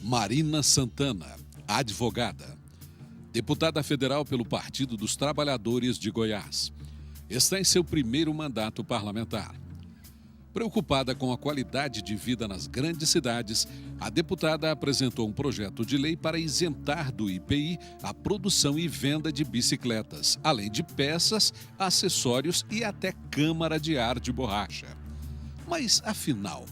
Marina Santana, advogada, deputada federal pelo Partido dos Trabalhadores de Goiás. Está em seu primeiro mandato parlamentar. Preocupada com a qualidade de vida nas grandes cidades, a deputada apresentou um projeto de lei para isentar do IPI a produção e venda de bicicletas, além de peças, acessórios e até câmara de ar de borracha. Mas, afinal,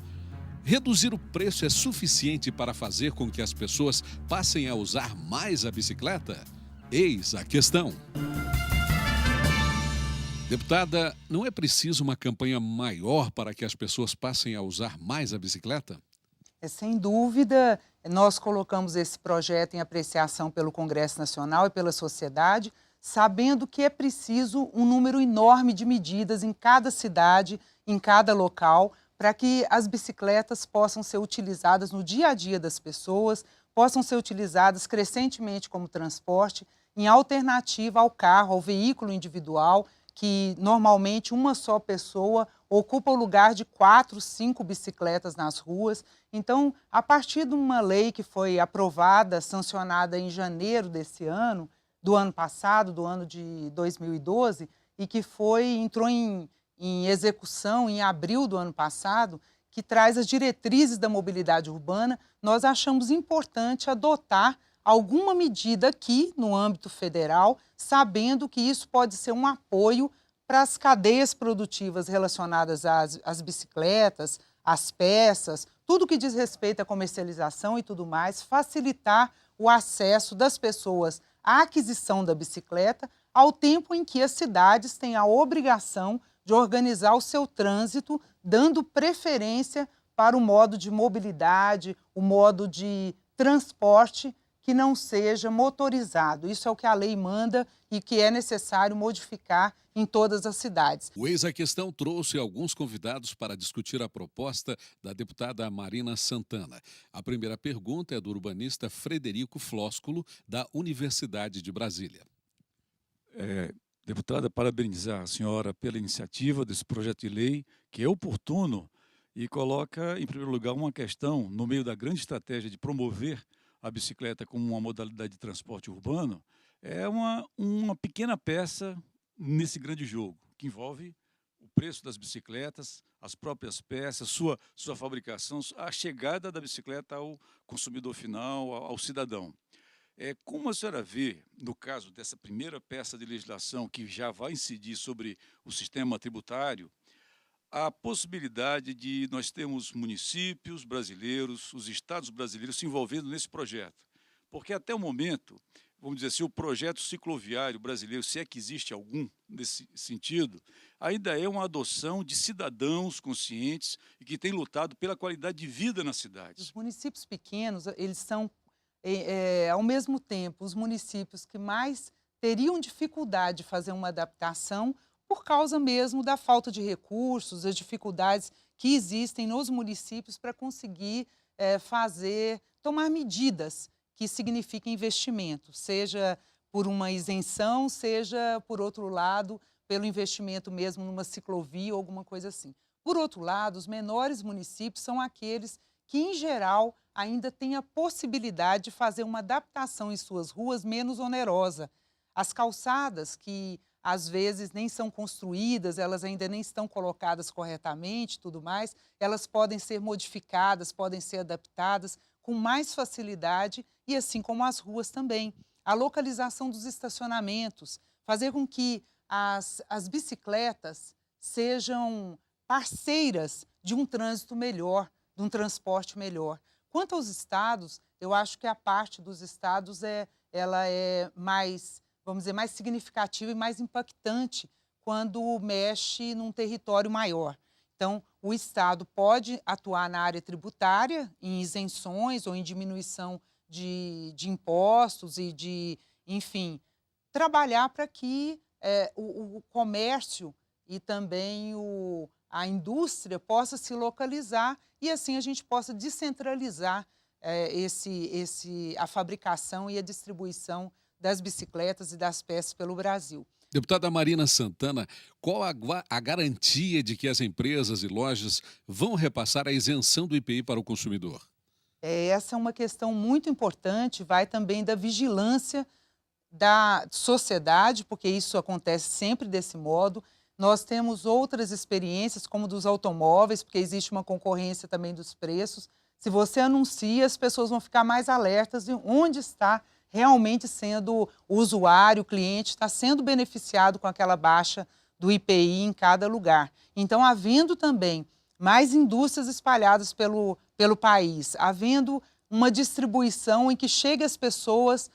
reduzir o preço é suficiente para fazer com que as pessoas passem a usar mais a bicicleta? Eis a questão. Deputada, não é preciso uma campanha maior para que as pessoas passem a usar mais a bicicleta? Sem dúvida, nós colocamos esse projeto em apreciação pelo Congresso Nacional e pela sociedade, sabendo que é preciso um número enorme de medidas em cada cidade, em cada local, para que as bicicletas possam ser utilizadas no dia a dia das pessoas, possam ser utilizadas crescentemente como transporte, em alternativa ao carro, ao veículo individual, que normalmente uma só pessoa ocupa o lugar de 4, 5 bicicletas nas ruas. Então, a partir de uma lei que foi aprovada, sancionada em janeiro desse ano, do ano passado, do ano de 2012, e que entrou em execução em abril do ano passado, que traz as diretrizes da mobilidade urbana, nós achamos importante adotar alguma medida aqui no âmbito federal, sabendo que isso pode ser um apoio para as cadeias produtivas relacionadas às bicicletas, às peças, tudo que diz respeito à comercialização e tudo mais, facilitar o acesso das pessoas à aquisição da bicicleta, ao tempo em que as cidades têm a obrigação de organizar o seu trânsito, dando preferência para o modo de mobilidade, o modo de transporte que não seja motorizado. Isso é o que a lei manda e que é necessário modificar em todas as cidades. O Eis a Questão trouxe alguns convidados para discutir a proposta da deputada Marina Santana. A primeira pergunta é do urbanista Frederico Flósculo, da Universidade de Brasília. Deputada, parabenizar a senhora pela iniciativa desse projeto de lei, que é oportuno e coloca, em primeiro lugar, uma questão no meio da grande estratégia de promover a bicicleta como uma modalidade de transporte urbano, é uma pequena peça nesse grande jogo, que envolve o preço das bicicletas, as próprias peças, sua fabricação, a chegada da bicicleta ao consumidor final, ao cidadão. Como a senhora vê, no caso dessa primeira peça de legislação que já vai incidir sobre o sistema tributário, a possibilidade de nós termos municípios brasileiros, os estados brasileiros se envolvendo nesse projeto? Porque até o momento, vamos dizer assim, o projeto cicloviário brasileiro, se é que existe algum nesse sentido, ainda é uma adoção de cidadãos conscientes e que têm lutado pela qualidade de vida nas cidades. Os municípios pequenos, eles são, ao mesmo tempo, os municípios que mais teriam dificuldade de fazer uma adaptação por causa mesmo da falta de recursos, as dificuldades que existem nos municípios para conseguir tomar medidas que signifiquem investimento, seja por uma isenção, seja, por outro lado, pelo investimento mesmo numa ciclovia ou alguma coisa assim. Por outro lado, os menores municípios são aqueles que, em geral, ainda têm a possibilidade de fazer uma adaptação em suas ruas menos onerosa. As calçadas, que às vezes nem são construídas, elas ainda nem estão colocadas corretamente, tudo mais, elas podem ser modificadas, podem ser adaptadas com mais facilidade e assim como as ruas também. A localização dos estacionamentos, fazer com que as bicicletas sejam parceiras de um trânsito melhor, de um transporte melhor. Quanto aos estados, eu acho que a parte dos estados ela é mais, vamos dizer, mais significativa e mais impactante quando mexe num território maior. Então, o Estado pode atuar na área tributária, em isenções ou em diminuição de impostos e enfim, trabalhar para que o comércio e também a indústria possa se localizar e assim a gente possa descentralizar a fabricação e a distribuição das bicicletas e das peças pelo Brasil. Deputada Marina Santana, qual a garantia de que as empresas e lojas vão repassar a isenção do IPI para o consumidor? Essa é uma questão muito importante, vai também da vigilância da sociedade, porque isso acontece sempre desse modo. Nós temos outras experiências, como dos automóveis, porque existe uma concorrência também dos preços. Se você anuncia, as pessoas vão ficar mais alertas de onde está realmente sendo o usuário, o cliente, está sendo beneficiado com aquela baixa do IPI em cada lugar. Então, havendo também mais indústrias espalhadas pelo país, havendo uma distribuição em que chegue às pessoas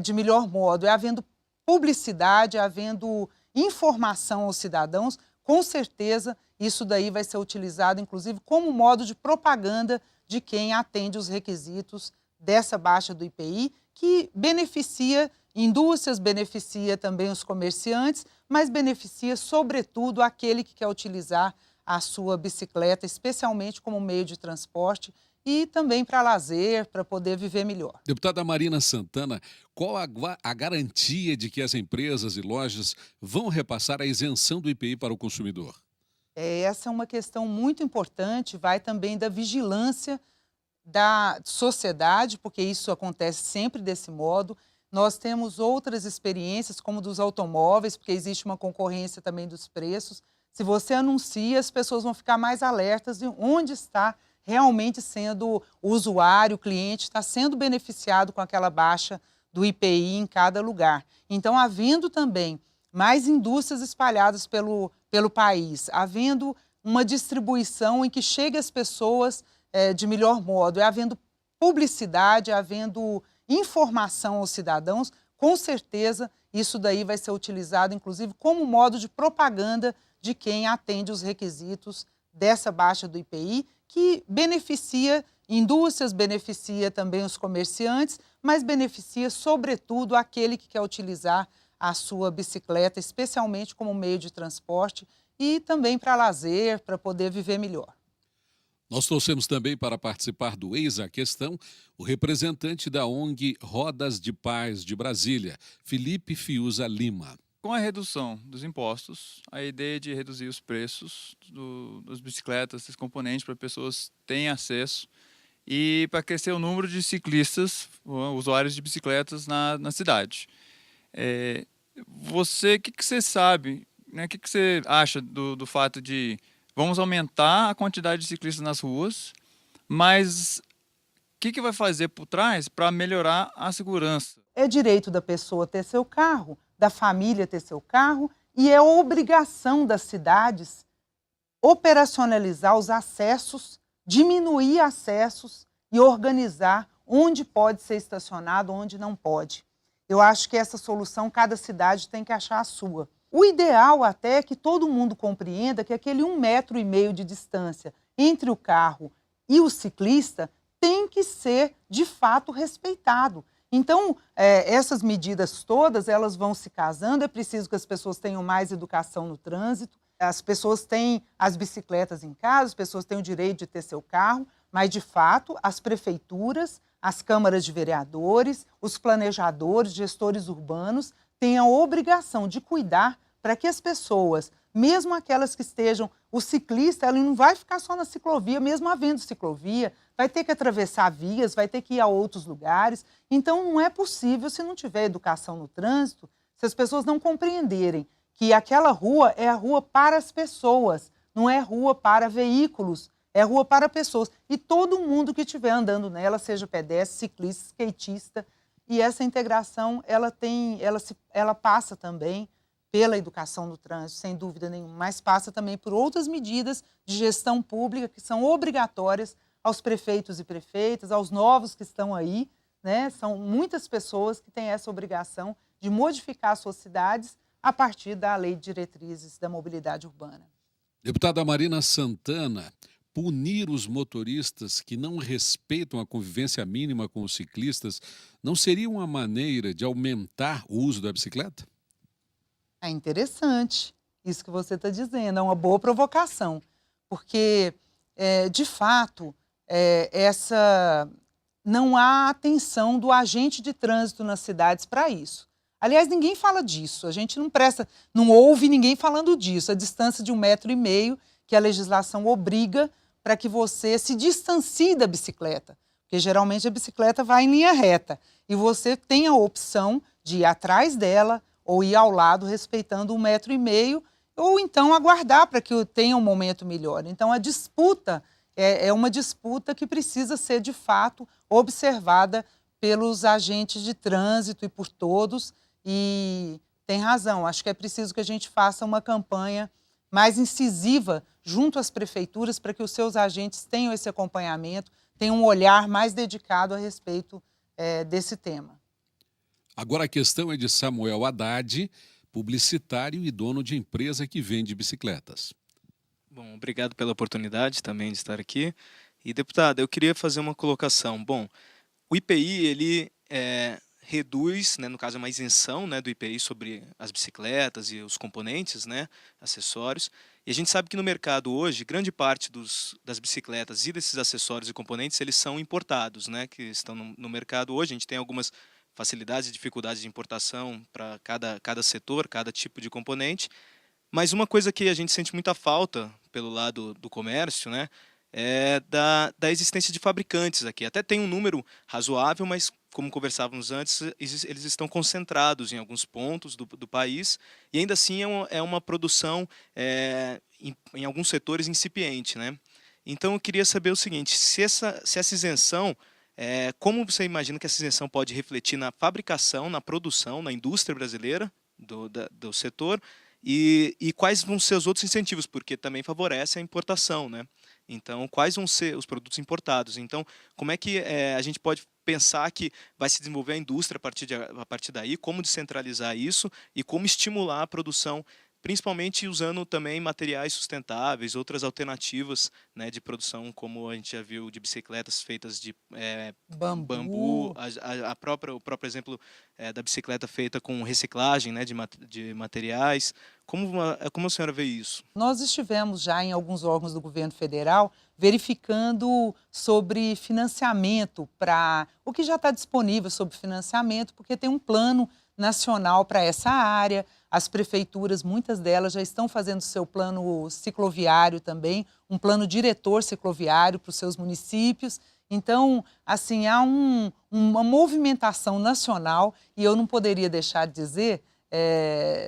de melhor modo, havendo publicidade, havendo informação aos cidadãos, com certeza isso daí vai ser utilizado, inclusive, como modo de propaganda de quem atende os requisitos dessa baixa do IPI, que beneficia indústrias, beneficia também os comerciantes, mas beneficia, sobretudo, aquele que quer utilizar a sua bicicleta, especialmente como meio de transporte e também para lazer, para poder viver melhor. Deputada Marina Santana, qual a garantia de que as empresas e lojas vão repassar a isenção do IPI para o consumidor? Essa é uma questão muito importante, vai também da vigilância da sociedade, porque isso acontece sempre desse modo. Nós temos outras experiências, como dos automóveis, porque existe uma concorrência também dos preços. Se você anuncia, as pessoas vão ficar mais alertas de onde está realmente sendo o usuário, o cliente, está sendo beneficiado com aquela baixa do IPI em cada lugar. Então, havendo também mais indústrias espalhadas pelo país, havendo uma distribuição em que chegue às pessoas de melhor modo, havendo publicidade, havendo informação aos cidadãos, com certeza isso daí vai ser utilizado, inclusive, como modo de propaganda de quem atende os requisitos dessa baixa do IPI, que beneficia indústrias, beneficia também os comerciantes, mas beneficia, sobretudo, aquele que quer utilizar a sua bicicleta, especialmente como meio de transporte e também para lazer, para poder viver melhor. Nós trouxemos também para participar do Eis a Questão o representante da ONG Rodas de Paz de Brasília, Felipe Fiuza Lima. Com a redução dos impostos, a ideia de reduzir os preços das bicicletas, desses componentes, para pessoas terem acesso e para crescer o número de ciclistas, usuários de bicicletas na cidade. O que você sabe, né, o que você acha do fato de vamos aumentar a quantidade de ciclistas nas ruas, mas o que vai fazer por trás para melhorar a segurança? É direito da pessoa ter seu carro, da família ter seu carro, e é obrigação das cidades operacionalizar os acessos, diminuir acessos e organizar onde pode ser estacionado, onde não pode. Eu acho que essa solução cada cidade tem que achar a sua. O ideal até é que todo mundo compreenda que aquele 1,5 metro de distância entre o carro e o ciclista tem que ser, de fato, respeitado. Então, essas medidas todas, elas vão se casando, é preciso que as pessoas tenham mais educação no trânsito, as pessoas têm as bicicletas em casa, as pessoas têm o direito de ter seu carro, mas, de fato, as prefeituras, as câmaras de vereadores, os planejadores, gestores urbanos, têm a obrigação de cuidar para que as pessoas, mesmo aquelas que estejam, o ciclista, ele não vai ficar só na ciclovia, mesmo havendo ciclovia, vai ter que atravessar vias, vai ter que ir a outros lugares. Então, não é possível, se não tiver educação no trânsito, se as pessoas não compreenderem que aquela rua é a rua para as pessoas, não é rua para veículos, é rua para pessoas. E todo mundo que estiver andando nela, seja pedestre, ciclista, skatista, e essa integração, ela passa também pela educação no trânsito, sem dúvida nenhuma, mas passa também por outras medidas de gestão pública que são obrigatórias aos prefeitos e prefeitas, aos novos que estão aí, né? São muitas pessoas que têm essa obrigação de modificar suas cidades a partir da Lei de Diretrizes da Mobilidade Urbana. Deputada Marina Santana, punir os motoristas que não respeitam a convivência mínima com os ciclistas não seria uma maneira de aumentar o uso da bicicleta? É interessante isso que você está dizendo, é uma boa provocação, porque, de fato, não há atenção do agente de trânsito nas cidades para isso. Aliás, ninguém fala disso, a gente não ouve ninguém falando disso, a distância de 1,5 metro que a legislação obriga para que você se distancie da bicicleta, porque geralmente a bicicleta vai em linha reta e você tem a opção de ir atrás dela ou ir ao lado respeitando 1,5 metro, ou então aguardar para que tenha um momento melhor. Então a disputa é uma disputa que precisa ser de fato observada pelos agentes de trânsito e por todos, e tem razão, acho que é preciso que a gente faça uma campanha mais incisiva junto às prefeituras para que os seus agentes tenham esse acompanhamento, tenham um olhar mais dedicado a respeito desse tema. Agora a questão é de Samuel Haddad, publicitário e dono de empresa que vende bicicletas. Bom, obrigado pela oportunidade também de estar aqui. E, deputada, eu queria fazer uma colocação. Bom, o IPI, ele reduz, né, no caso é uma isenção, né, do IPI sobre as bicicletas e os componentes, né, acessórios. E a gente sabe que no mercado hoje, grande parte das bicicletas e desses acessórios e componentes, eles são importados, né, que estão no mercado hoje. A gente tem algumas facilidades e dificuldades de importação para cada setor, cada tipo de componente. Mas uma coisa que a gente sente muita falta pelo lado do comércio, né, é da existência de fabricantes aqui. Até tem um número razoável, mas como conversávamos antes, eles estão concentrados em alguns pontos do país e ainda assim é uma produção em alguns setores incipiente, né? Então eu queria saber o seguinte, se essa isenção, como você imagina que essa isenção pode refletir na fabricação, na produção, na indústria brasileira do setor e quais vão ser os outros incentivos, porque também favorece a importação, né? Então, quais vão ser os produtos importados? Então, como é que a gente pode pensar que vai se desenvolver a indústria a partir daí, como descentralizar isso e como estimular a produção, principalmente usando também materiais sustentáveis, outras alternativas, né, de produção, como a gente já viu de bicicletas feitas de bambu, o próprio exemplo da bicicleta feita com reciclagem, né, de materiais. Como a senhora vê isso? Nós estivemos já em alguns órgãos do governo federal verificando sobre financiamento para o que já está disponível sobre financiamento, porque tem um plano nacional para essa área. As prefeituras, muitas delas já estão fazendo seu plano cicloviário também, um plano diretor cicloviário para os seus municípios. Então, assim, há uma movimentação nacional e eu não poderia deixar de dizer,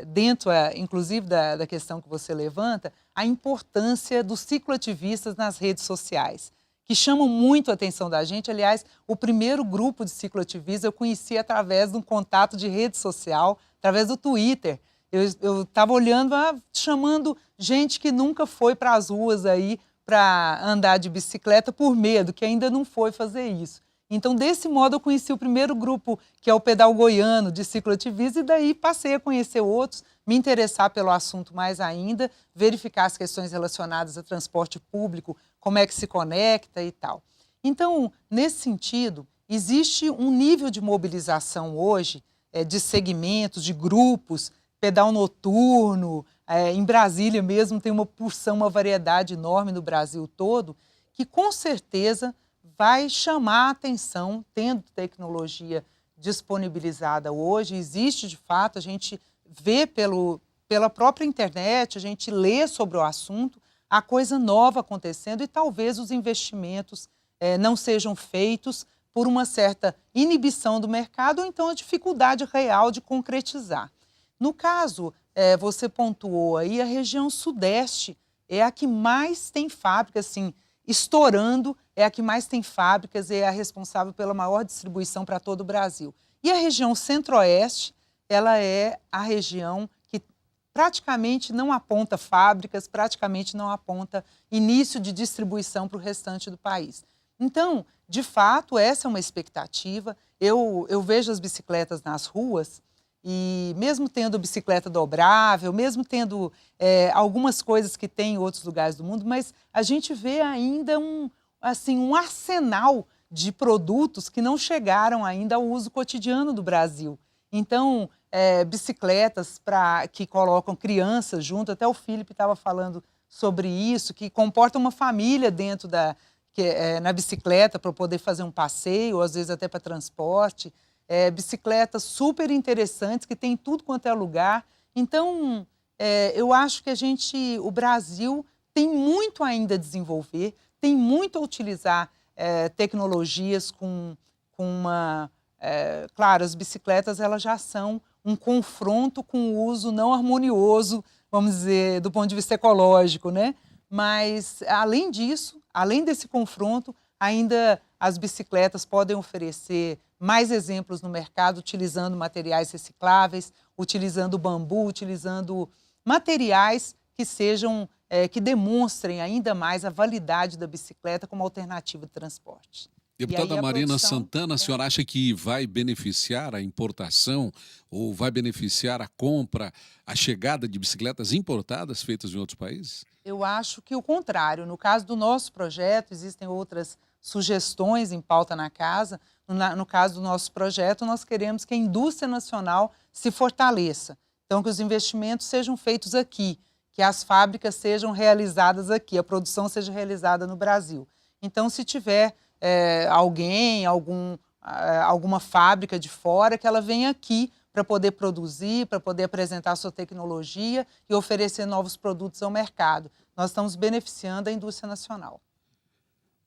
dentro, inclusive, da questão que você levanta, a importância dos cicloativistas nas redes sociais, que chamam muito a atenção da gente. Aliás, o primeiro grupo de cicloativistas eu conheci através de um contato de rede social, através do Twitter. Eu estava olhando, chamando gente que nunca foi para as ruas aí para andar de bicicleta por medo, que ainda não foi fazer isso. Então, desse modo, eu conheci o primeiro grupo, que é o Pedal Goiano, de cicloativistas, e daí passei a conhecer outros, me interessar pelo assunto mais ainda, verificar as questões relacionadas a transporte público, como é que se conecta e tal. Então, nesse sentido, existe um nível de mobilização hoje, de segmentos, de grupos, pedal noturno, em Brasília mesmo tem uma porção, uma variedade enorme no Brasil todo, que com certeza vai chamar a atenção, tendo tecnologia disponibilizada hoje. Existe, de fato, a gente vê pela própria internet, a gente lê sobre o assunto, a coisa nova acontecendo e talvez os investimentos não sejam feitos por uma certa inibição do mercado ou então a dificuldade real de concretizar. No caso, você pontuou aí, a região sudeste é a que mais tem fábricas, assim, estourando, é a que mais tem fábricas, é a responsável pela maior distribuição para todo o Brasil. E a região centro-oeste, ela é a região que praticamente não aponta fábricas, praticamente não aponta início de distribuição para o restante do país. Então, de fato, essa é uma expectativa. Eu vejo as bicicletas nas ruas e mesmo tendo bicicleta dobrável, mesmo tendo algumas coisas que tem em outros lugares do mundo, mas a gente vê ainda um arsenal de produtos que não chegaram ainda ao uso cotidiano do Brasil. Então, bicicletas que colocam crianças junto, até o Felipe estava falando sobre isso, que comportam uma família dentro na bicicleta para poder fazer um passeio, ou às vezes até para transporte. Bicicletas super interessantes, que tem tudo quanto é lugar. Então, eu acho que o Brasil tem muito ainda a desenvolver, tem muito a utilizar tecnologias claro, as bicicletas elas já são um confronto com o uso não harmonioso, vamos dizer, do ponto de vista ecológico, né? Mas, além disso, além desse confronto, ainda as bicicletas podem oferecer mais exemplos no mercado, utilizando materiais recicláveis, utilizando bambu, utilizando materiais que sejam, que demonstrem ainda mais a validade da bicicleta como alternativa de transporte. Deputada Marina Santana, a senhora acha que vai beneficiar a importação ou vai beneficiar a compra, a chegada de bicicletas importadas feitas em outros países? Eu acho que o contrário. No caso do nosso projeto, existem outras sugestões em pauta na casa. No caso do nosso projeto, nós queremos que a indústria nacional se fortaleça. Então, que os investimentos sejam feitos aqui, que as fábricas sejam realizadas aqui, a produção seja realizada no Brasil. Então, se tiver alguma fábrica de fora, que ela venha aqui para poder produzir, para poder apresentar a sua tecnologia e oferecer novos produtos ao mercado. Nós estamos beneficiando a indústria nacional.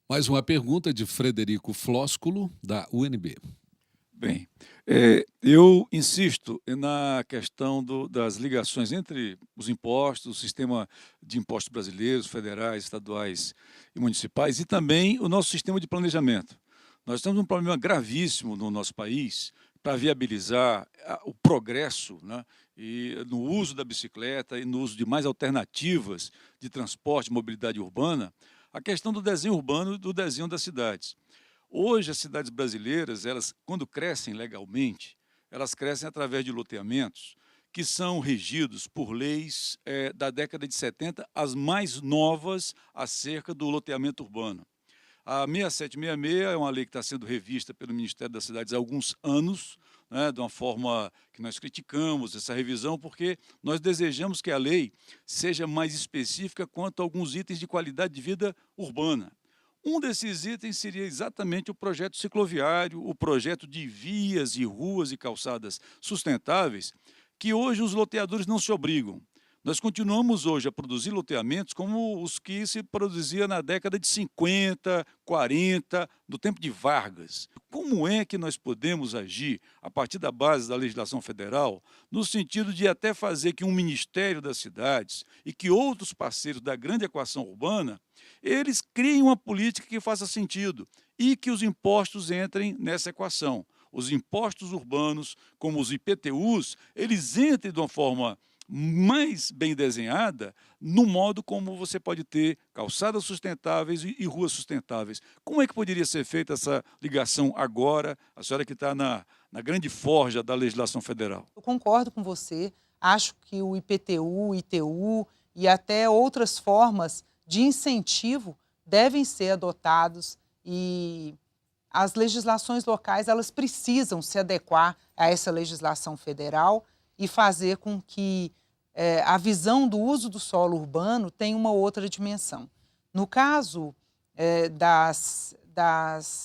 Mais uma pergunta de Frederico Flósculo, da UNB. Bem, eu insisto na questão das ligações entre os impostos, o sistema de impostos brasileiros, federais, estaduais e municipais, e também o nosso sistema de planejamento. Nós temos um problema gravíssimo no nosso país para viabilizar o progresso, né, e no uso da bicicleta e no uso de mais alternativas de transporte e mobilidade urbana, a questão do desenho urbano e do desenho das cidades. Hoje, as cidades brasileiras, elas, quando crescem legalmente, elas crescem através de loteamentos que são regidos por leis da década de 70, as mais novas acerca do loteamento urbano. A 6766 é uma lei que está sendo revista pelo Ministério das Cidades há alguns anos, né, de uma forma que nós criticamos essa revisão, porque nós desejamos que a lei seja mais específica quanto a alguns itens de qualidade de vida urbana. Um desses itens seria exatamente o projeto cicloviário, o projeto de vias e ruas e calçadas sustentáveis, que hoje os loteadores não se obrigam. Nós continuamos hoje a produzir loteamentos como os que se produzia na década de 50, 40, no tempo de Vargas. Como é que nós podemos agir a partir da base da legislação federal, no sentido de até fazer que um Ministério das Cidades e que outros parceiros da grande equação urbana, eles criem uma política que faça sentido e que os impostos entrem nessa equação. Os impostos urbanos, como os IPTUs, eles entrem de uma forma mais bem desenhada no modo como você pode ter calçadas sustentáveis e ruas sustentáveis. Como é que poderia ser feita essa ligação agora, a senhora que está na grande forja da legislação federal? Eu concordo com você, acho que o IPTU, o ITU e até outras formas de incentivo devem ser adotados e as legislações locais elas precisam se adequar a essa legislação federal e fazer com que a visão do uso do solo urbano tenha uma outra dimensão. No caso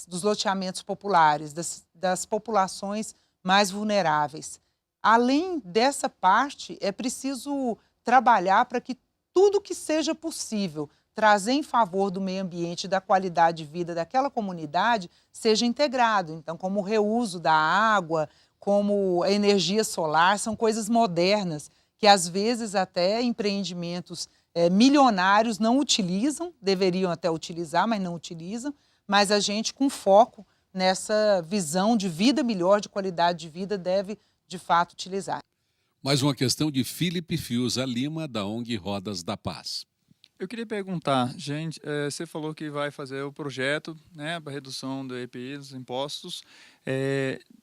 dos loteamentos populares, das populações mais vulneráveis, além dessa parte, é preciso trabalhar para que tudo que seja possível trazer em favor do meio ambiente e da qualidade de vida daquela comunidade seja integrado. Então, como o reuso da água, como a energia solar, são coisas modernas que, às vezes, até empreendimentos milionários não utilizam, deveriam até utilizar, mas não utilizam, mas a gente, com foco nessa visão de vida melhor, de qualidade de vida, deve, de fato, utilizar. Mais uma questão de Felipe Fiuza Lima, da ONG Rodas da Paz. Eu queria perguntar, gente, você falou que vai fazer o projeto, né, para redução do EPI, dos impostos,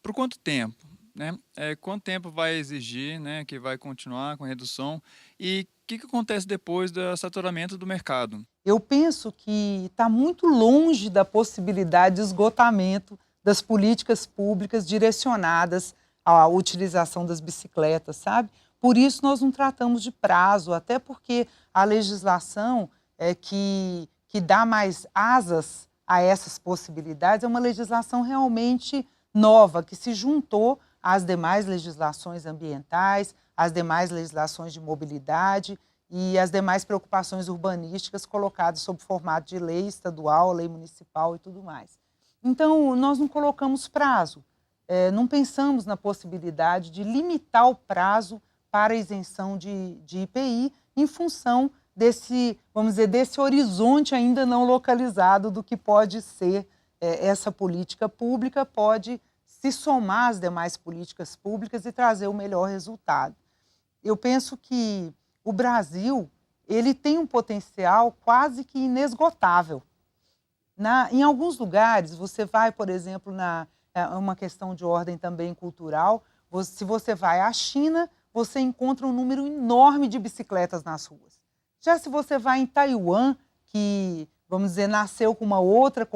por quanto tempo? Né? Quanto tempo vai exigir, né, que vai continuar com a redução e o que acontece depois do saturamento do mercado? Eu penso que está muito longe da possibilidade de esgotamento das políticas públicas direcionadas à utilização das bicicletas, sabe? Por isso nós não tratamos de prazo, até porque a legislação que dá mais asas a essas possibilidades é uma legislação realmente nova, que se juntou às demais legislações ambientais, às demais legislações de mobilidade, e as demais preocupações urbanísticas colocadas sob formato de lei estadual, lei municipal e tudo mais. Então, nós não colocamos prazo, não pensamos na possibilidade de limitar o prazo para a isenção de IPI em função desse, vamos dizer, desse horizonte ainda não localizado do que pode ser essa política pública, pode se somar às demais políticas públicas e trazer o melhor resultado. Eu penso que o Brasil, ele tem um potencial quase que inesgotável. Em alguns lugares, você vai, por exemplo, uma questão de ordem também cultural, se você vai à China, você encontra um número enorme de bicicletas nas ruas. Já se você vai em Taiwan, que, vamos dizer, nasceu com uma outra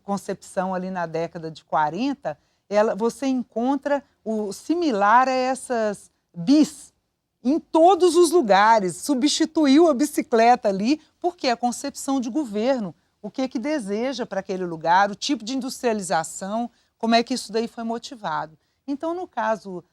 concepção ali na década de 40, você encontra o similar a essas bis em todos os lugares, substituiu a bicicleta ali, porque é a concepção de governo, o que é que deseja para aquele lugar, o tipo de industrialização, como é que isso daí foi motivado. Então, no caso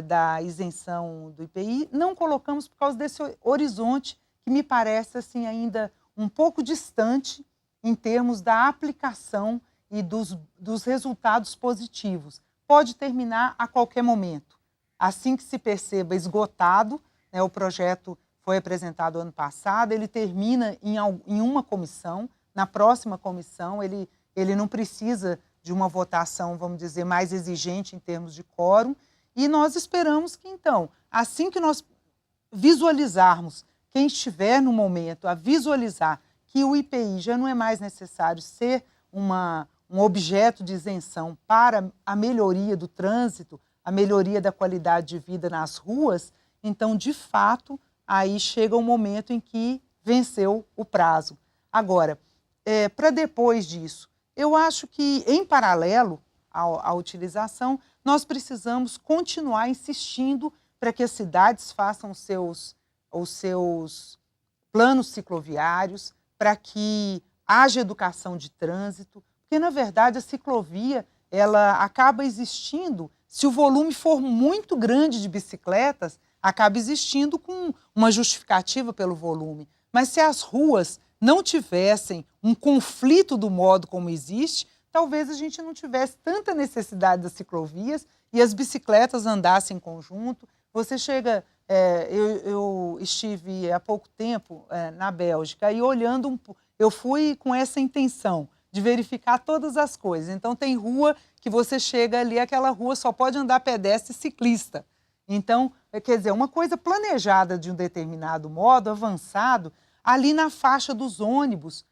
da isenção do IPI, não colocamos por causa desse horizonte que me parece assim, ainda um pouco distante em termos da aplicação e dos resultados positivos. Pode terminar a qualquer momento. Assim que se perceba esgotado, né, o projeto foi apresentado ano passado, ele termina em uma comissão, na próxima comissão ele não precisa de uma votação, vamos dizer, mais exigente em termos de quórum, e nós esperamos que, então, assim que nós visualizarmos, quem estiver no momento a visualizar que o IPI já não é mais necessário ser um objeto de isenção para a melhoria do trânsito, a melhoria da qualidade de vida nas ruas, então, de fato, aí chega o momento em que venceu o prazo. Agora, para depois disso, eu acho que, em paralelo à utilização, nós precisamos continuar insistindo para que as cidades façam os seus planos cicloviários, para que haja educação de trânsito, porque, na verdade, a ciclovia ela acaba existindo, se o volume for muito grande de bicicletas, acaba existindo com uma justificativa pelo volume. Mas se as ruas não tivessem um conflito do modo como existe, talvez a gente não tivesse tanta necessidade das ciclovias e as bicicletas andassem em conjunto. Você chega... eu estive há pouco tempo na Bélgica e olhando, eu fui com essa intenção de verificar todas as coisas. Então, tem rua que você chega ali, aquela rua só pode andar pedestre e ciclista. Então, quer dizer, uma coisa planejada de um determinado modo, avançado, ali na faixa dos ônibus,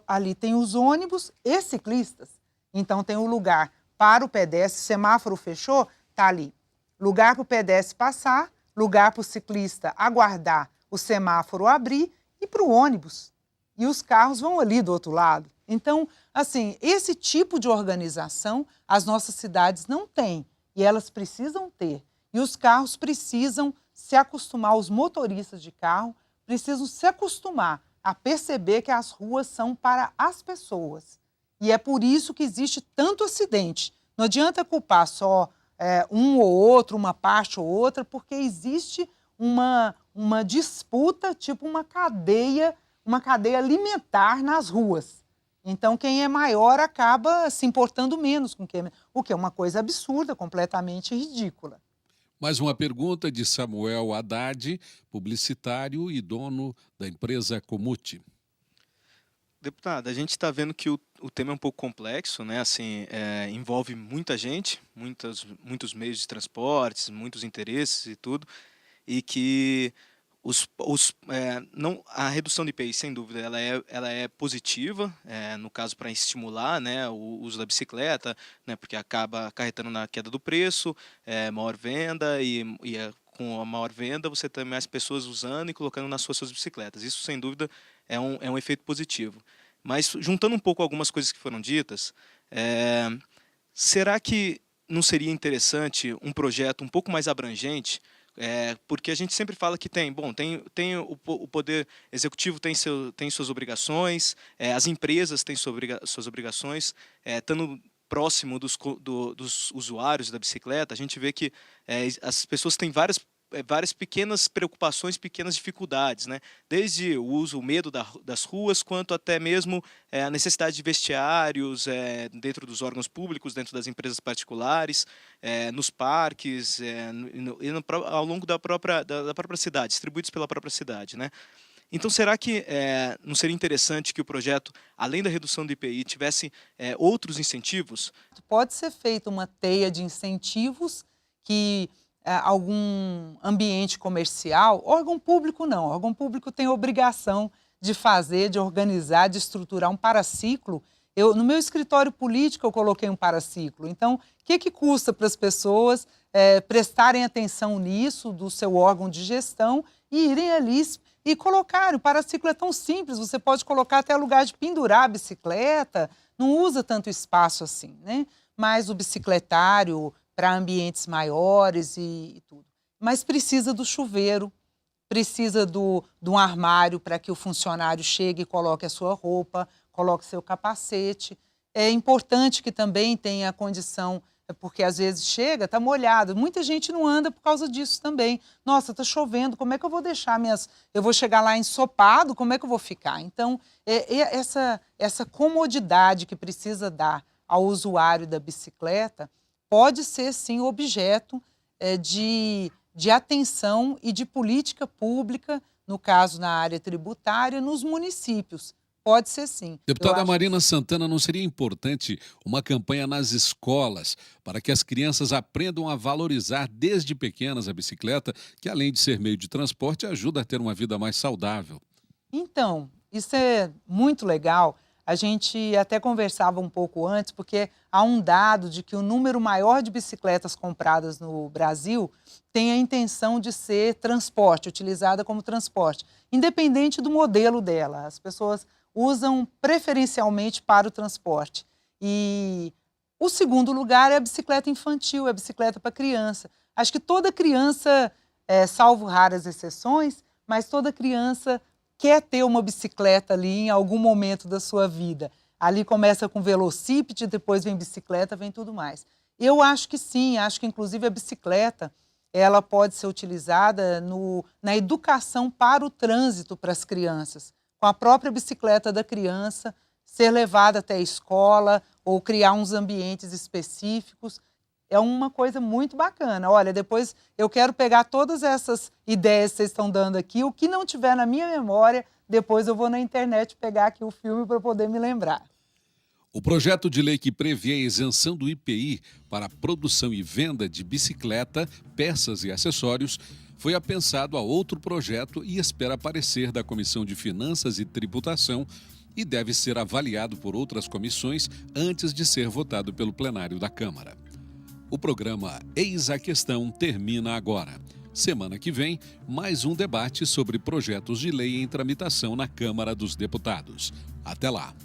ali tem os ônibus e ciclistas. Então, tem o lugar para o pedestre, semáforo fechou, está ali. Lugar para o pedestre passar, lugar para o ciclista aguardar o semáforo abrir e para o ônibus. E os carros vão ali do outro lado. Então, assim, esse tipo de organização as nossas cidades não têm e elas precisam ter. E os carros precisam se acostumar, os motoristas de carro precisam se acostumar a perceber que as ruas são para as pessoas. E é por isso que existe tanto acidente. Não adianta culpar só um ou outro, uma parte ou outra, porque existe uma disputa, tipo uma cadeia alimentar nas ruas. Então, quem é maior acaba se importando menos com quem é menor, o que é uma coisa absurda, completamente ridícula. Mais uma pergunta de Samuel Haddad, publicitário e dono da empresa Comute. Deputada, a gente está vendo que o tema é um pouco complexo, né? Assim, envolve muita gente, muitos meios de transportes, muitos interesses e tudo, e que a redução de IPI, sem dúvida, ela é positiva, no caso para estimular, né, o uso da bicicleta, né, porque acaba acarretando na queda do preço, maior venda com a maior venda você tem mais pessoas usando e colocando nas suas bicicletas. Isso, sem dúvida, é um efeito positivo. Mas, juntando um pouco algumas coisas que foram ditas, será que não seria interessante um projeto um pouco mais abrangente? Porque a gente sempre fala que tem o poder executivo tem suas obrigações, as empresas têm suas obrigações, estando próximo dos usuários da bicicleta, a gente vê que as pessoas têm várias várias pequenas preocupações, pequenas dificuldades, né? Desde o medo das ruas, quanto até mesmo a necessidade de vestiários dentro dos órgãos públicos, dentro das empresas particulares, nos parques, ao longo da própria cidade, distribuídos pela própria cidade, né? Então, será que não seria interessante que o projeto, além da redução do IPI, tivesse outros incentivos? Pode ser feita uma teia de incentivos que algum ambiente comercial, órgão público não, órgão público tem a obrigação de fazer, de organizar, de estruturar um paraciclo. No meu escritório político eu coloquei um paraciclo. Então, o que custa para as pessoas prestarem atenção nisso, do seu órgão de gestão, e irem ali e colocarem? O paraciclo é tão simples, você pode colocar até lugar de pendurar a bicicleta, não usa tanto espaço assim, né? Mas o bicicletário para ambientes maiores e tudo. Mas precisa do chuveiro, precisa de um armário para que o funcionário chegue e coloque a sua roupa, coloque seu capacete. É importante que também tenha a condição, porque às vezes chega, está molhado. Muita gente não anda por causa disso também. Nossa, está chovendo, como é que eu vou deixar Eu vou chegar lá ensopado, como é que eu vou ficar? Então, essa comodidade que precisa dar ao usuário da bicicleta pode ser, sim, objeto de atenção e de política pública, no caso, na área tributária, nos municípios. Pode ser, sim. Deputada Marina Santana, não seria importante uma campanha nas escolas para que as crianças aprendam a valorizar desde pequenas a bicicleta, que além de ser meio de transporte, ajuda a ter uma vida mais saudável? Então, isso é muito legal. A gente até conversava um pouco antes, porque há um dado de que o número maior de bicicletas compradas no Brasil tem a intenção de ser transporte, utilizada como transporte, independente do modelo dela. As pessoas usam preferencialmente para o transporte. E o segundo lugar é a bicicleta infantil, é a bicicleta para criança. Acho que toda criança, salvo raras exceções, mas toda criança quer ter uma bicicleta ali em algum momento da sua vida. Ali começa com velocípede, depois vem bicicleta, vem tudo mais. Eu acho que sim, acho que inclusive a bicicleta ela pode ser utilizada na educação para o trânsito para as crianças. Com a própria bicicleta da criança, ser levada até a escola ou criar uns ambientes específicos. É uma coisa muito bacana. Olha, depois eu quero pegar todas essas ideias que vocês estão dando aqui, o que não tiver na minha memória, depois eu vou na internet pegar aqui o filme para poder me lembrar. O projeto de lei que prevê a isenção do IPI para a produção e venda de bicicleta, peças e acessórios foi apensado a outro projeto e espera parecer da Comissão de Finanças e Tributação e deve ser avaliado por outras comissões antes de ser votado pelo plenário da Câmara. O programa Eis a Questão termina agora. Semana que vem, mais um debate sobre projetos de lei em tramitação na Câmara dos Deputados. Até lá!